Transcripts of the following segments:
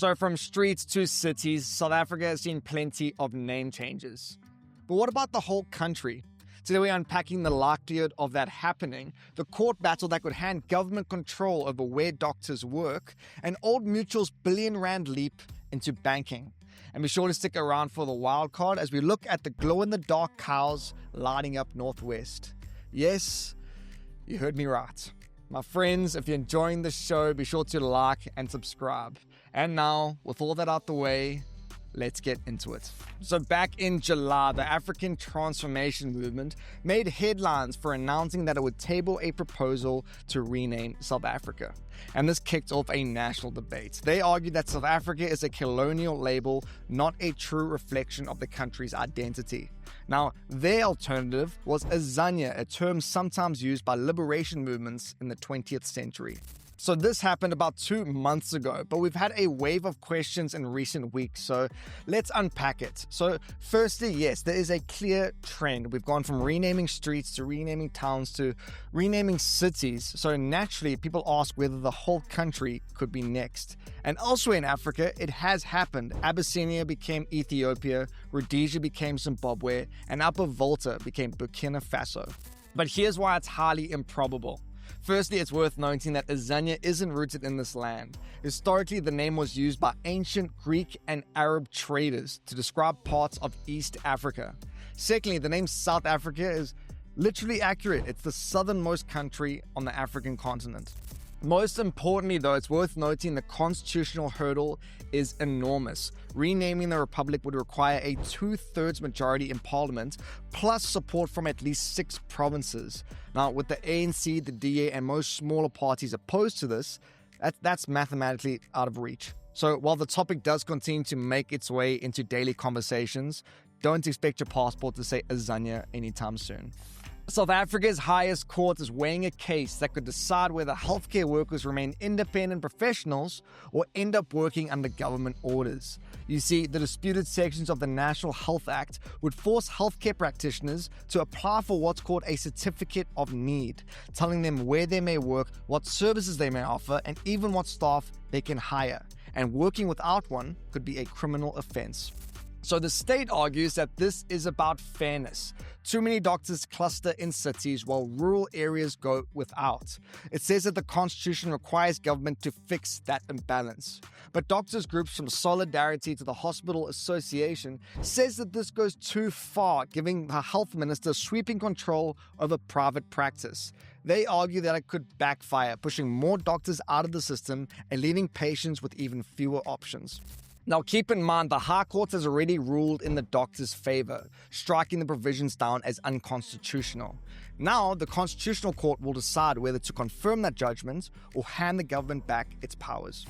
So from streets to cities, South Africa has seen plenty of name changes. But what about the whole country? Today we're unpacking the likelihood of that happening, the court battle that could hand government control over where doctors work, and Old Mutual's billion-rand leap into banking. And be sure to stick around for the wildcard as we look at the glow-in-the-dark cows lighting up northwest. Yes, you heard me right. My friends, if you're enjoying the show, be sure to like and subscribe. And now, with all that out the way, let's get into it. So back in July, the African Transformation Movement made headlines for announcing that it would table a proposal to rename South Africa. And this kicked off a national debate. They argued that South Africa is a colonial label, not a true reflection of the country's identity. Now, their alternative was Azania, a term sometimes used by liberation movements in the 20th century. So this happened about 2 months ago, but we've had a wave of questions in recent weeks, so let's unpack it. So firstly, yes, there is a clear trend. We've gone from renaming streets to renaming towns to renaming cities. So naturally, people ask whether the whole country could be next. And elsewhere in Africa, it has happened. Abyssinia became Ethiopia, Rhodesia became Zimbabwe, and Upper Volta became Burkina Faso. But here's why it's highly improbable. Firstly, it's worth noting that Azania isn't rooted in this land. Historically, the name was used by ancient Greek and Arab traders to describe parts of East Africa. Secondly, the name South Africa is literally accurate. It's the southernmost country on the African continent. Most importantly, though, it's worth noting the constitutional hurdle is enormous. Renaming the republic would require a 2/3 majority in parliament, plus support from at least 6 provinces. Now, with the ANC, the DA, and most smaller parties opposed to this, that's mathematically out of reach. So while the topic does continue to make its way into daily conversations, don't expect your passport to say Azania anytime soon. South Africa's highest court is weighing a case that could decide whether healthcare workers remain independent professionals or end up working under government orders. You see, the disputed sections of the National Health Act would force healthcare practitioners to apply for what's called a certificate of need, telling them where they may work, what services they may offer, and even what staff they can hire. And working without one could be a criminal offense. So the state argues that this is about fairness. Too many doctors cluster in cities while rural areas go without. It says that the Constitution requires government to fix that imbalance. But doctors groups from Solidarity to the Hospital Association says that this goes too far, giving the health minister sweeping control over private practice. They argue that it could backfire, pushing more doctors out of the system and leaving patients with even fewer options. Now keep in mind, the High Court has already ruled in the doctors' favor, striking the provisions down as unconstitutional. Now, the Constitutional Court will decide whether to confirm that judgment or hand the government back its powers.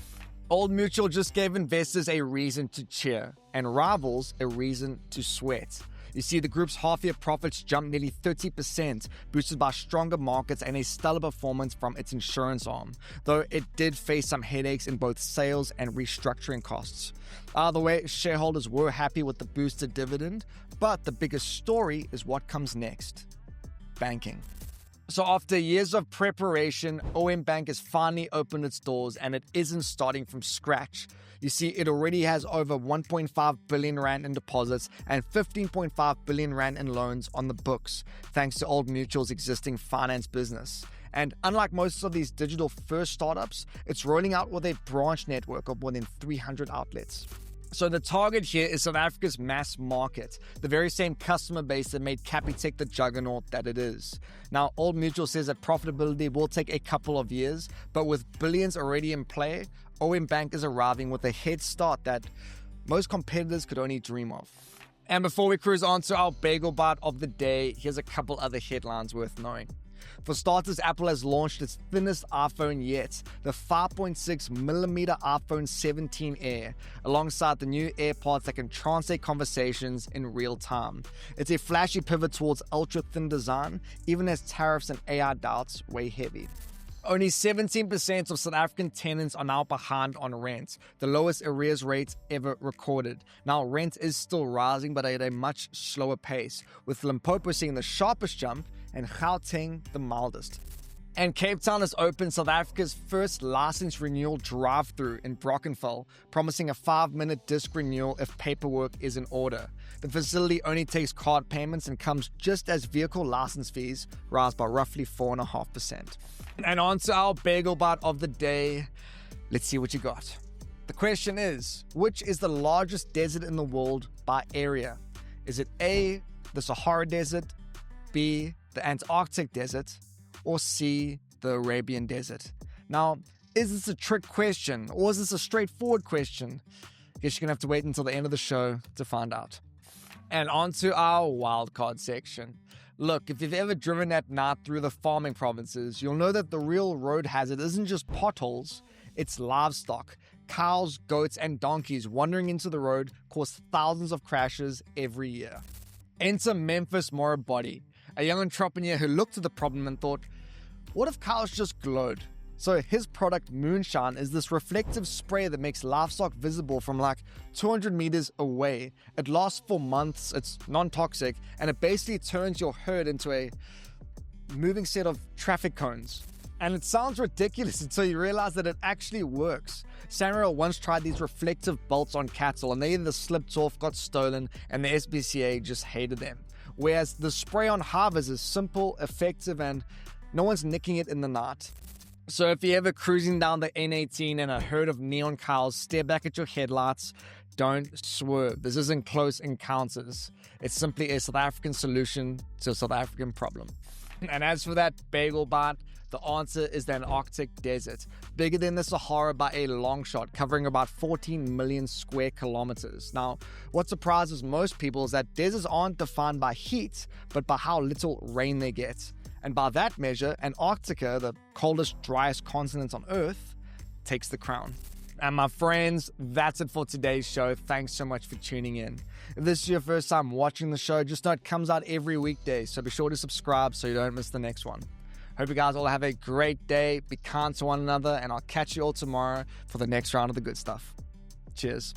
Old Mutual just gave investors a reason to cheer, and rivals a reason to sweat. You see, the group's half-year profits jumped nearly 30%, boosted by stronger markets and a stellar performance from its insurance arm, though it did face some headaches in both sales and restructuring costs. Either way, shareholders were happy with the boosted dividend, but the biggest story is what comes next: banking. So after years of preparation, OM Bank has finally opened its doors, and it isn't starting from scratch. You see, it already has over 1.5 billion rand in deposits and 15.5 billion rand in loans on the books, thanks to Old Mutual's existing finance business. And unlike most of these digital-first startups, it's rolling out with a branch network of more than 300 outlets. So the target here is South Africa's mass market, the very same customer base that made Capitec the juggernaut that it is. Now, Old Mutual says that profitability will take a couple of years, but with billions already in play, OM Bank is arriving with a head start that most competitors could only dream of. And before we cruise on to our Bagel Bite of the day, here's a couple other headlines worth knowing. For starters, Apple has launched its thinnest iPhone yet, the 5.6mm iPhone 17 Air, alongside the new AirPods that can translate conversations in real time. It's a flashy pivot towards ultra-thin design, even as tariffs and AI doubts weigh heavy. Only 17% of South African tenants are now behind on rent, the lowest arrears rate ever recorded. Now, rent is still rising, but at a much slower pace, with Limpopo seeing the sharpest jump and Gauteng the mildest. And Cape Town has opened South Africa's first license renewal drive-through in Brockenfell, promising a 5-minute disc renewal if paperwork is in order. The facility only takes card payments and comes just as vehicle license fees rise by roughly 4.5%. And on to our Bagel Bite of the day. Let's see what you got. The question is, which is the largest desert in the world by area? Is it A, the Sahara Desert, B, the Antarctic Desert, or C, the Arabian Desert? Now, is this a trick question or is this a straightforward question? Guess you're going to have to wait until the end of the show to find out. And on to our wildcard section. Look, if you've ever driven at night through the farming provinces, you'll know that the real road hazard isn't just potholes, it's livestock. Cows, goats, and donkeys wandering into the road cause thousands of crashes every year. Enter Memphis Morabody, a young entrepreneur who looked at the problem and thought, what if cows just glowed? So his product, Moonshine, is this reflective spray that makes livestock visible from like 200 meters away. It lasts for months, it's non-toxic, and it basically turns your herd into a moving set of traffic cones. And it sounds ridiculous until you realize that it actually works. Samuel once tried these reflective bolts on cattle and they either slipped off, got stolen, and the SPCA just hated them. Whereas the spray on harvest is simple, effective, and no one's nicking it in the night. So if you're ever cruising down the N18 and a herd of neon cows stare back at your headlights, don't swerve. This isn't close encounters. It's simply a South African solution to a South African problem. And as for that Bagel Bite, the answer is the Antarctic Desert, bigger than the Sahara by a long shot, covering about 14 million square kilometers. Now, what surprises most people is that deserts aren't defined by heat, but by how little rain they get. And by that measure, Antarctica, the coldest, driest continent on Earth, takes the crown. And my friends, that's it for today's show. Thanks so much for tuning in. If this is your first time watching the show, just know it comes out every weekday, so be sure to subscribe so you don't miss the next one. Hope you guys all have a great day, be kind to one another, and I'll catch you all tomorrow for the next round of the good stuff. Cheers.